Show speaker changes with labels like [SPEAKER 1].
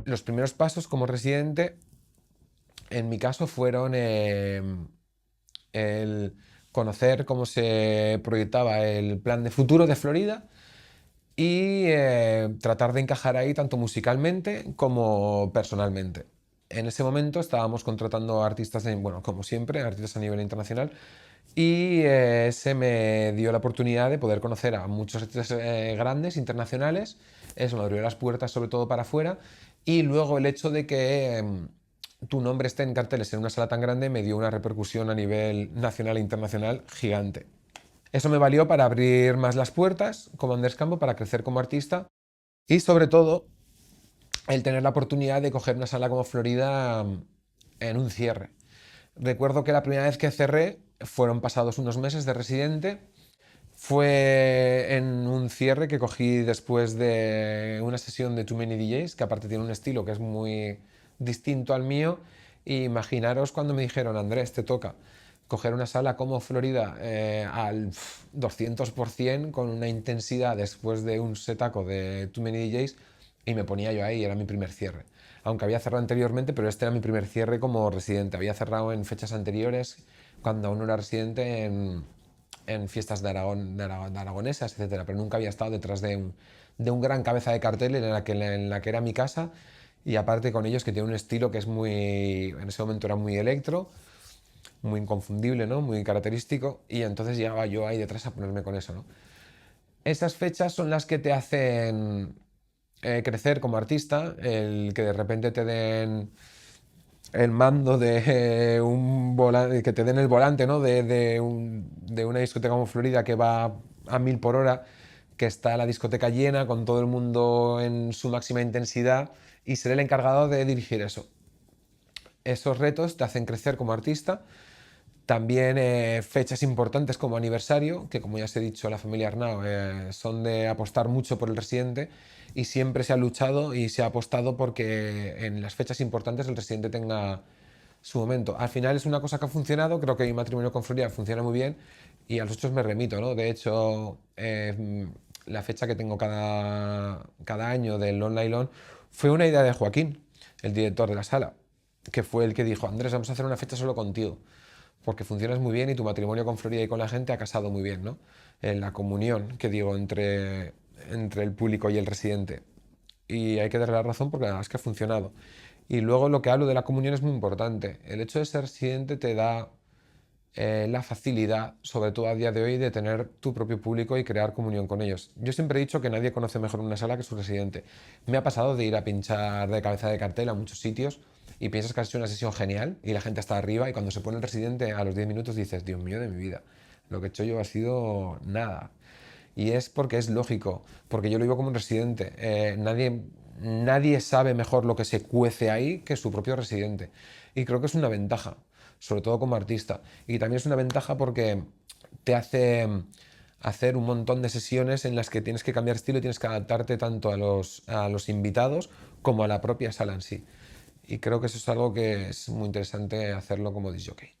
[SPEAKER 1] los primeros pasos como residente, en mi caso, fueron el conocer cómo se proyectaba el plan de futuro de Florida y tratar de encajar ahí tanto musicalmente como personalmente. En ese momento estábamos contratando artistas, bueno, como siempre, artistas a nivel internacional, y se me dio la oportunidad de poder conocer a muchos artistas grandes, internacionales. Eso me abrió las puertas sobre todo para afuera, y luego el hecho de que tu nombre esté en carteles en una sala tan grande me dio una repercusión a nivel nacional e internacional gigante. Eso me valió para abrir más las puertas como Andrés Campo, para crecer como artista y sobre todo el tener la oportunidad de coger una sala como Florida en un cierre. Recuerdo que la primera vez que cerré fueron pasados unos meses de residente. Fue en un cierre que cogí después de una sesión de Too Many DJs, que aparte tiene un estilo que es muy distinto al mío. Y imaginaros cuando me dijeron, Andrés, te toca coger una sala como Florida al 200% con una intensidad después de un setaco de Too Many DJs, y me ponía yo ahí, era mi primer cierre. Aunque había cerrado anteriormente, pero este era mi primer cierre como residente. Había cerrado en fechas anteriores, cuando aún no era residente, en fiestas de, Aragón, de aragonesas, etcétera, pero nunca había estado detrás de un gran cabeza de cartel en la que era mi casa, y aparte con ellos que tiene un estilo que es muy, en ese momento era muy electro, muy inconfundible, ¿no? Muy característico, y entonces llegaba yo ahí detrás a ponerme con eso, ¿no? Esas fechas son las que te hacen crecer como artista, el que de repente te den el mando de un volante, que te den el volante, ¿no? De una discoteca como Florida que va a 1000 por hora, que está la discoteca llena, con todo el mundo en su máxima intensidad, y ser el encargado de dirigir eso. Esos retos te hacen crecer como artista. También fechas importantes como aniversario, que como ya os he dicho, la familia Arnau son de apostar mucho por el residente, y siempre se ha luchado y se ha apostado porque en las fechas importantes el residente tenga su momento. Al final es una cosa que ha funcionado, creo que mi matrimonio con Florida funciona muy bien, y a los hechos me remito, ¿no? De hecho, la fecha que tengo cada año del Long Nylon fue una idea de Joaquín, el director de la sala, que fue el que dijo, Andrés, vamos a hacer una fecha solo contigo, porque funcionas muy bien y tu matrimonio con Florida y con la gente ha casado muy bien, ¿no? En la comunión, que digo, entre el público y el residente. Y hay que darle la razón porque la verdad es que ha funcionado. Y luego lo que hablo de la comunión es muy importante. El hecho de ser residente te da la facilidad, sobre todo a día de hoy, de tener tu propio público y crear comunión con ellos. Yo siempre he dicho que nadie conoce mejor una sala que su residente. Me ha pasado de ir a pinchar de cabeza de cartel a muchos sitios y piensas que has hecho una sesión genial y la gente está arriba, y cuando se pone el residente a los 10 minutos dices, Dios mío de mi vida, lo que he hecho yo ha sido nada. Y es porque es lógico, porque yo lo vivo como un residente. Nadie sabe mejor lo que se cuece ahí que su propio residente. Y creo que es una ventaja, sobre todo como artista. Y también es una ventaja porque te hace hacer un montón de sesiones en las que tienes que cambiar estilo y tienes que adaptarte tanto a los invitados como a la propia sala en sí. Y creo que eso es algo que es muy interesante hacerlo como disc jockey.